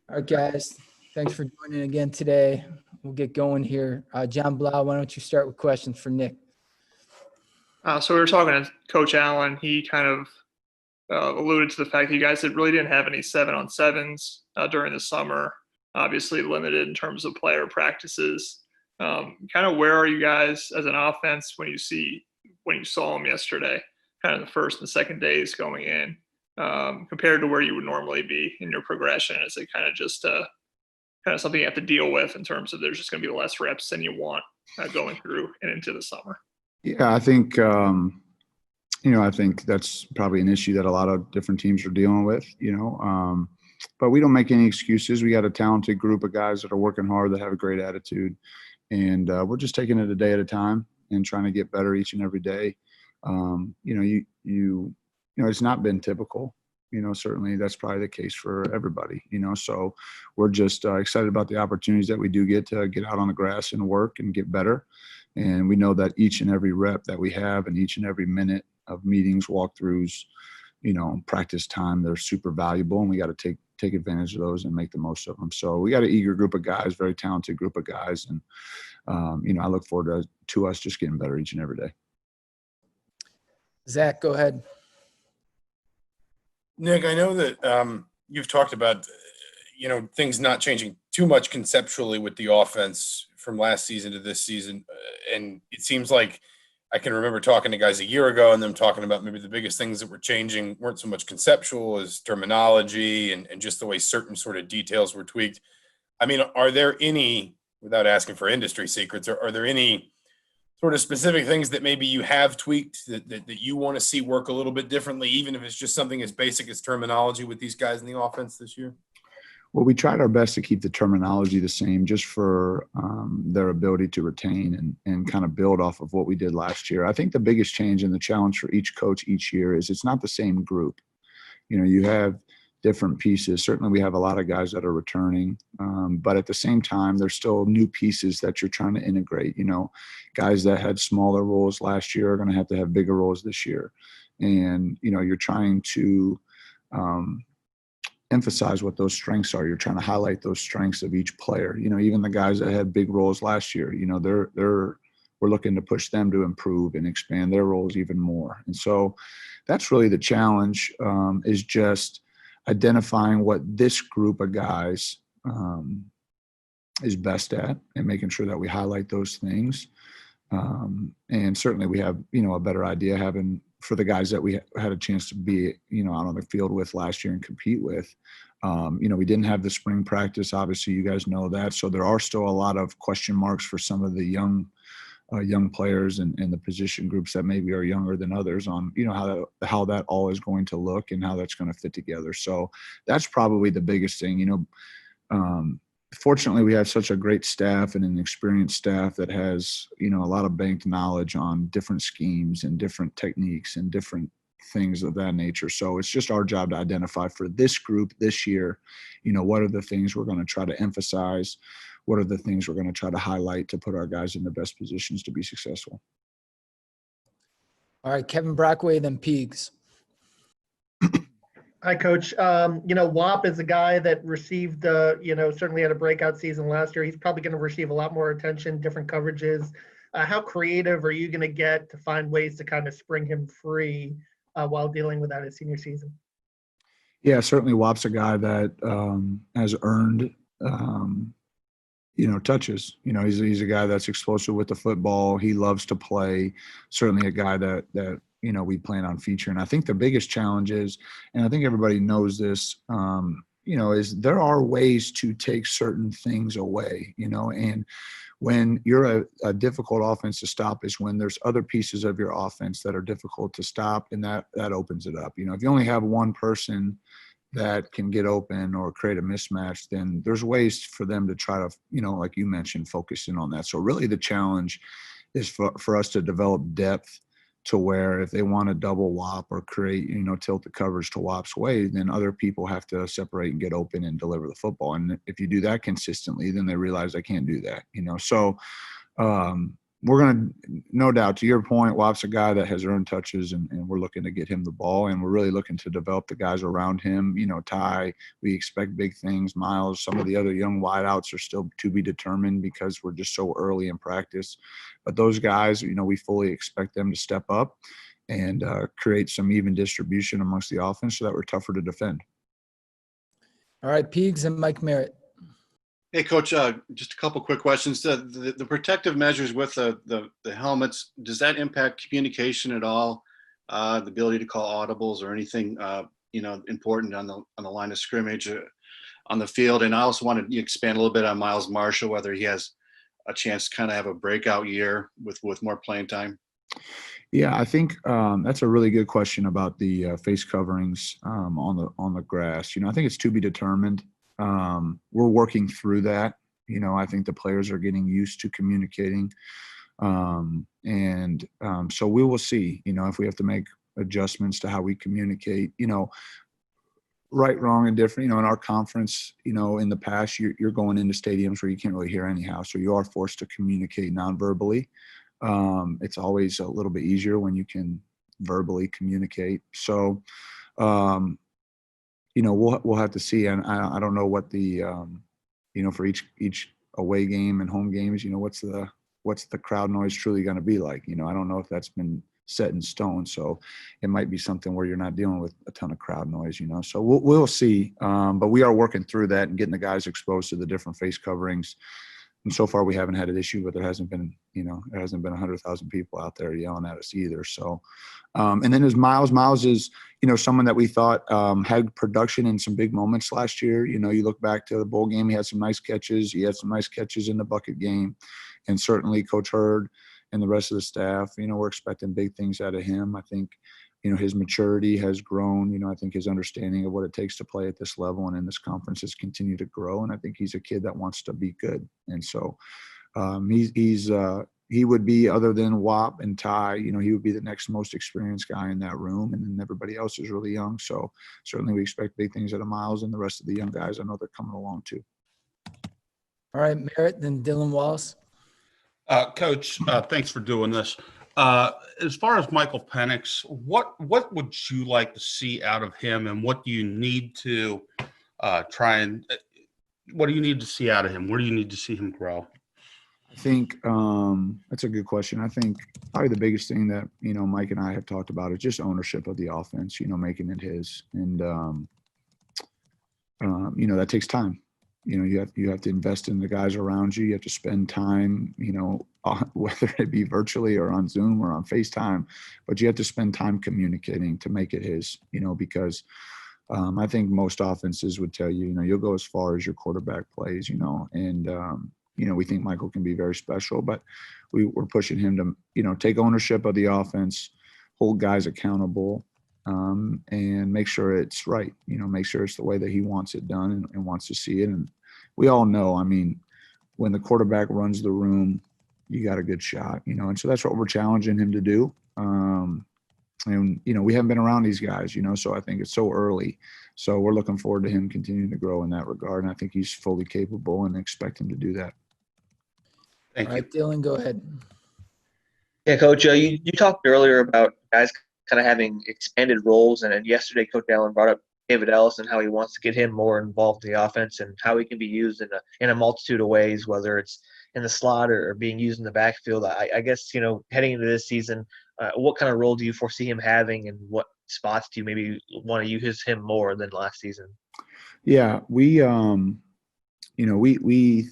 All right, guys. Thanks for joining again today. We'll get going here. John Blau, why don't you start with questions for Nick? So we were talking to Coach Allen. He kind of alluded to the fact that you guys really didn't have any 7-on-7s during the summer. Obviously limited in terms of player practices. Kind of where are you guys as an offense when you saw them yesterday? Kind of the first and second days going in, compared to where you would normally be in your progression. Is it kind of just kind of something you have to deal with in terms of there's just going to be less reps than you want going through and into the summer? Yeah, I think I think that's probably an issue that a lot of different teams are dealing with. But we don't make any excuses. We got a talented group of guys that are working hard, that have a great attitude, and we're just taking it a day at a time and trying to get better each and every day. It's not been typical. Certainly that's probably the case for everybody. So we're just excited about the opportunities that we do get to get out on the grass and work and get better. And we know that each and every rep that we have and each and every minute of meetings, walkthroughs, practice time, they're super valuable, and we got to take advantage of those and make the most of them. So we got an eager group of guys, very talented group of guys. And, I look forward to us just getting better each and every day. Zach, go ahead. Nick, I know that you've talked about, things not changing too much conceptually with the offense from last season to this season. And it seems like I can remember talking to guys a year ago and them talking about maybe the biggest things that were changing weren't so much conceptual as terminology and just the way certain sort of details were tweaked. I mean, are there any, without asking for industry secrets, are there any sort of specific things that maybe you have tweaked that you want to see work a little bit differently, even if it's just something as basic as terminology with these guys in the offense this year? Well, we tried our best to keep the terminology the same, just for their ability to retain and kind of build off of what we did last year. I think the biggest change and the challenge for each coach each year is it's not the same group. You have different pieces. Certainly we have a lot of guys that are returning, but at the same time, there's still new pieces that you're trying to integrate. Guys that had smaller roles last year are going to have bigger roles this year. And, you're trying to emphasize what those strengths are. You're trying to highlight those strengths of each player. Even the guys that had big roles last year, we're looking to push them to improve and expand their roles even more. And so that's really the challenge, is just identifying what this group of guys is best at and making sure that we highlight those things. And certainly we have, a better idea having for the guys that we had a chance to be, out on the field with last year and compete with. We didn't have the spring practice. Obviously, you guys know that. So there are still a lot of question marks for some of the young players and the position groups that maybe are younger than others on, how that all is going to look and how that's going to fit together. So that's probably the biggest thing. Fortunately, we have such a great staff and an experienced staff that has, a lot of banked knowledge on different schemes and different techniques and different things of that nature. So it's just our job to identify for this group this year, what are the things we're going to try to emphasize? What are the things we're going to try to highlight to put our guys in the best positions to be successful? All right, Kevin Brockway, then Peegs. Hi, Coach. Wap is a guy that received, certainly had a breakout season last year. He's probably going to receive a lot more attention, different coverages. How creative are you going to get to find ways to kind of spring him free while dealing with that his senior season? Yeah, certainly Wap's a guy that has earned, touches. He's a guy that's explosive with the football. He loves to play. Certainly a guy that we plan on featuring. I think the biggest challenge is, and I think everybody knows this, is there are ways to take certain things away, and when you're a difficult offense to stop is when there's other pieces of your offense that are difficult to stop, and that opens it up. If you only have one person that can get open or create a mismatch, then there's ways for them to try to, like you mentioned, focus in on that. So really the challenge is for us to develop depth to where if they want to double Wap or create, tilt the coverage to Wap's way, then other people have to separate and get open and deliver the football. And if you do that consistently, then they realize they can't do that, So, we're going to, no doubt, to your point, Wap's a guy that has earned touches, and we're looking to get him the ball, and we're really looking to develop the guys around him. Ty, we expect big things. Miles, some of the other young wideouts are still to be determined because we're just so early in practice. But those guys, we fully expect them to step up and create some even distribution amongst the offense so that we're tougher to defend. All right, Peegs and Mike Merritt. Hey, Coach, just a couple quick questions. The protective measures with the helmets, does that impact communication at all? The ability to call audibles or anything, important on the line of scrimmage on the field? And I also wanted to expand a little bit on Miles Marshall, whether he has a chance to kind of have a breakout year with more playing time. Yeah, I think that's a really good question about the face coverings on the grass. I think it's to be determined. We're working through that. I think the players are getting used to communicating. So we will see, if we have to make adjustments to how we communicate, right, wrong, and different. In our conference, in the past, you're going into stadiums where you can't really hear anyhow. So you are forced to communicate non-verbally. It's always a little bit easier when you can verbally communicate. So, we'll have to see, and I don't know what the, for each away game and home games, what's the crowd noise truly going to be like? I don't know if that's been set in stone. So it might be something where you're not dealing with a ton of crowd noise. So we'll see. But we are working through that and getting the guys exposed to the different face coverings. And so far we haven't had an issue, but there hasn't been 100,000 people out there yelling at us either. So, and then there's Miles is, someone that we thought had production in some big moments last year. You look back to the bowl game, he had some nice catches. He had some nice catches in the bucket game. And certainly Coach Hurd and the rest of the staff, we're expecting big things out of him. I think, his maturity has grown. I think his understanding of what it takes to play at this level and in this conference has continued to grow. And I think he's a kid that wants to be good. And so he would be, other than Wap and Ty, he would be the next most experienced guy in that room. And then everybody else is really young. So certainly we expect big things out of Miles and the rest of the young guys. I know they're coming along too. All right, Merritt, then Dylan Wallace. Coach, thanks for doing this. As far as Michael Penix, what would you like to see out of him, and what do you need to what do you need to see out of him? Where do you need to see him grow? I think that's a good question. I think probably the biggest thing that, Mike and I have talked about is just ownership of the offense, making it his. And, that takes time. You have to invest in the guys around you. You have to spend time, whether it be virtually or on Zoom or on FaceTime, but you have to spend time communicating to make it his, because I think most offenses would tell you, you'll go as far as your quarterback plays, and, we think Michael can be very special, but we're pushing him to, take ownership of the offense, hold guys accountable, and make sure it's right, make sure it's the way that he wants it done and wants to see it. And we all know, when the quarterback runs the room, you got a good shot, and so that's what we're challenging him to do. And, we haven't been around these guys, so I think it's so early. So we're looking forward to him continuing to grow in that regard. And I think he's fully capable and expect him to do that. Thank All you. right, Dylan, go ahead. Yeah, Coach, you talked earlier about guys kind of having expanded roles, and yesterday Coach Allen brought up David Ellis and how he wants to get him more involved in the offense and how he can be used in a multitude of ways, whether it's in the slot or being used in the backfield. I guess, heading into this season, what kind of role do you foresee him having, and what spots do you maybe want to use him more than last season? Yeah, we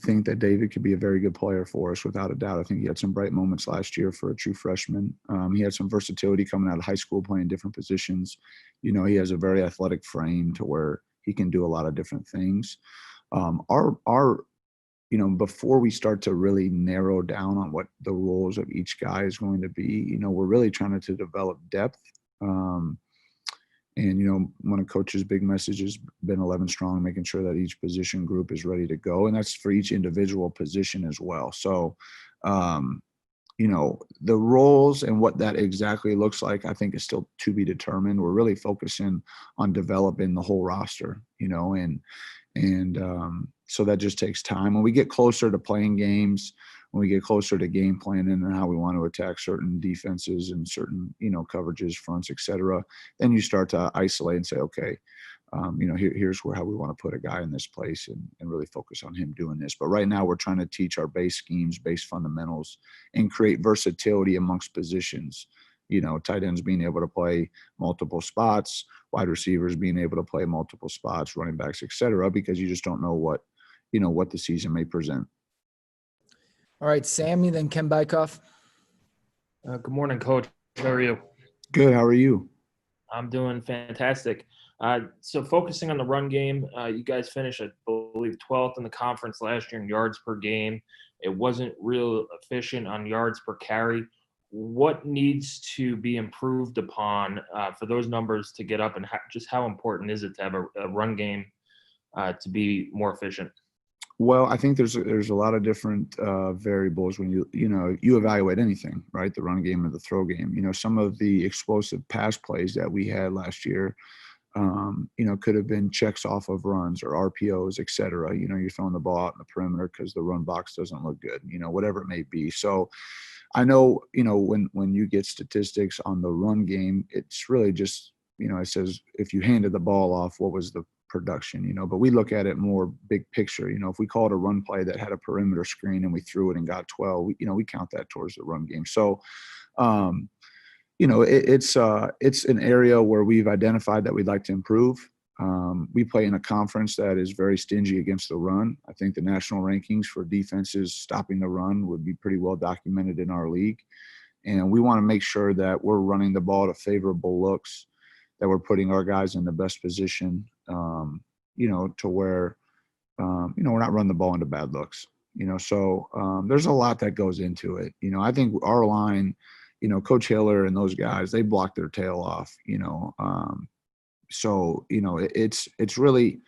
think that David could be a very good player for us, without a doubt. I think he had some bright moments last year for a true freshman. He had some versatility coming out of high school, playing different positions. He has a very athletic frame to where he can do a lot of different things. Before we start to really narrow down on what the roles of each guy is going to be, we're really trying to develop depth. And, one of Coach's big message has been 11 strong, making sure that each position group is ready to go. And that's for each individual position as well. So, the roles and what that exactly looks like, I think is still to be determined. We're really focusing on developing the whole roster, and so that just takes time. When we get closer to playing games, when we get closer to game planning and how we want to attack certain defenses and certain, coverages, fronts, et cetera, then you start to isolate and say, okay, here's how we want to put a guy in this place and really focus on him doing this. But right now we're trying to teach our base schemes, base fundamentals, and create versatility amongst positions. Tight ends being able to play multiple spots, wide receivers being able to play multiple spots, running backs, et cetera, because you just don't know what the season may present. All right, Sammy, then Ken Bykoff. Good morning, Coach. How are you? Good. How are you? I'm doing fantastic. So focusing on the run game, you guys finished, I believe, 12th in the conference last year in yards per game. It wasn't real efficient on yards per carry. What needs to be improved upon for those numbers to get up, and just how important is it to have a run game to be more efficient? Well, I think there's a lot of different variables when you evaluate anything, right? The run game or the throw game. Some of the explosive pass plays that we had last year, could have been checks off of runs or RPOs, et cetera. You're throwing the ball out in the perimeter because the run box doesn't look good, whatever it may be. So I know, when you get statistics on the run game, it's really just, it says if you handed the ball off, what was the production, but we look at it more big picture. If we called a run play that had a perimeter screen and we threw it and got 12, we count that towards the run game. So, it's an area where we've identified that we'd like to improve. We play in a conference that is very stingy against the run. I think the national rankings for defenses stopping the run would be pretty well documented in our league. And we want to make sure that we're running the ball to favorable looks, that we're putting our guys in the best position, to where, we're not running the ball into bad looks, so there's a lot that goes into it. I think our line, Coach Hiller and those guys, they block their tail off, so, it's really,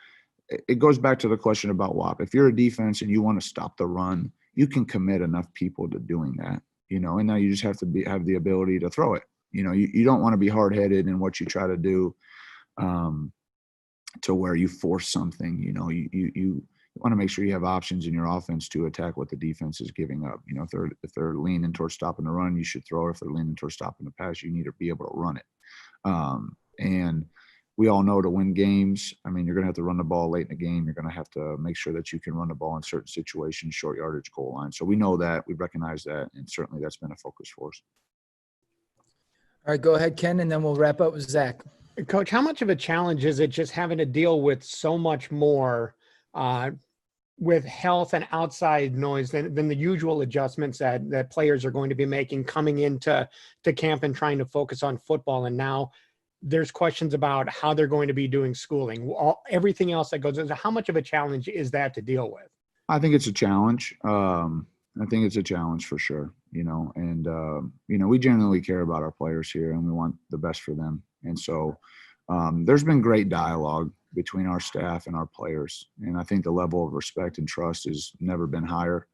it goes back to the question about WAP. If you're a defense and you want to stop the run, you can commit enough people to doing that, and now you just have to have the ability to throw it. You don't want to be hard-headed in what you try to do, to where you force something. You want to make sure you have options in your offense to attack what the defense is giving up. If they're leaning towards stopping the run, you should throw it. If they're leaning towards stopping the pass, you need to be able to run it. And we all know to win games, you're going to have to run the ball late in the game. You're going to have to make sure that you can run the ball in certain situations, short yardage, goal line. So we know that, we recognize that, and certainly that's been a focus for us. All right, go ahead, Ken, and then we'll wrap up with Zach. Coach, how much of a challenge is it just having to deal with so much more with health and outside noise than the usual adjustments that players are going to be making coming into camp and trying to focus on football? And now there's questions about how they're going to be doing schooling, everything else that goes into. How much of a challenge is that to deal with? I think it's a challenge. I think it's a challenge for sure, and, we genuinely care about our players here and we want the best for them. And so there's been great dialogue between our staff and our players. And I think the level of respect and trust has never been higher.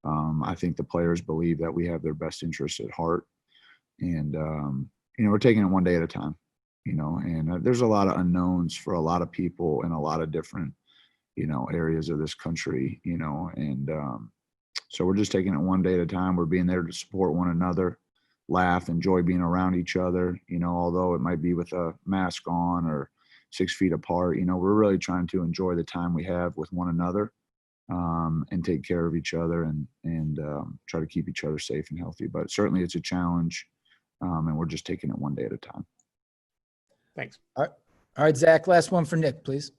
I think the players believe that we have their best interests at heart. And, we're taking it one day at a time, and there's a lot of unknowns for a lot of people in a lot of different, areas of this country, and so we're just taking it one day at a time. We're being there to support one another, laugh, enjoy being around each other, although it might be with a mask on or 6 feet apart, we're really trying to enjoy the time we have with one another, and take care of each other and try to keep each other safe and healthy. But certainly it's a challenge, and we're just taking it one day at a time. Thanks. All right, Zach, last one for Nick, please.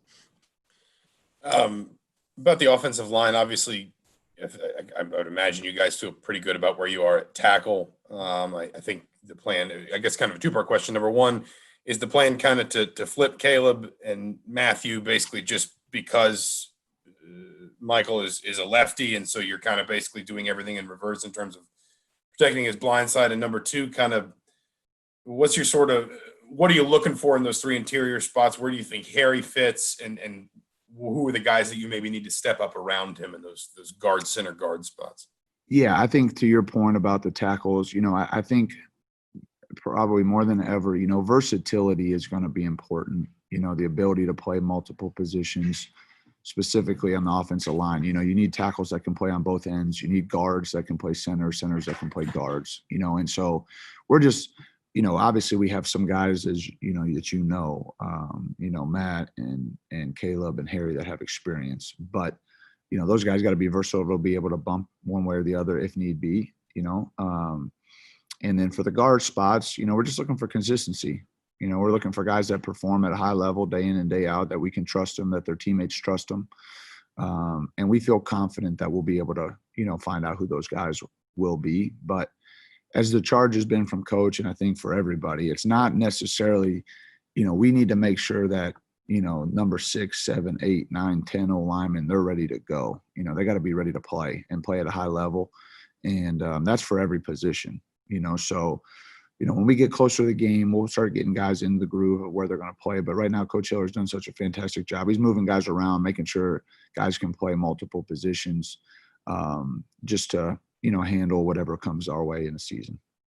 About the offensive line, obviously, I would imagine you guys feel pretty good about where you are at tackle. I think the plan, I guess, kind of a two-part question. Number one, is the plan kind of to flip Caleb and Matthew basically just because Michael is a lefty, and so you're kind of basically doing everything in reverse in terms of protecting his blind side? And number two, kind of what are you looking for in those three interior spots? Where do you think Harry fits, and who are the guys that you maybe need to step up around him in those guard, center guard spots? Yeah, I think to your point about the tackles, I think probably more than ever, versatility is going to be important. The ability to play multiple positions, specifically on the offensive line. You know, you need tackles that can play on both ends. You need guards that can play centers that can play guards, you know, and so we're just, you know, obviously we have some guys, as you know, that you know, Matt and Caleb and Harry that have experience, but you know, those guys got to be versatile to be able to bump one way or the other if need be, you know. And then for the guard spots, you know, we're just looking for consistency. You know, we're looking for guys that perform at a high level day in and day out, that we can trust them, that their teammates trust them. And we feel confident that we'll be able to, you know, find out who those guys will be. But as the charge has been from coach, and I think for everybody, it's not necessarily, you know, we need to make sure that, you know, number 6, 7, 8, 9, 10 O linemen, they're ready to go. You know, they got to be ready to play and play at a high level. And that's for every position, you know. So, you know, when we get closer to the game, we'll start getting guys in the groove of where they're going to play. But right now, Coach Hiller's done such a fantastic job. He's moving guys around, making sure guys can play multiple positions, just to, you know, handle whatever comes our way in the season.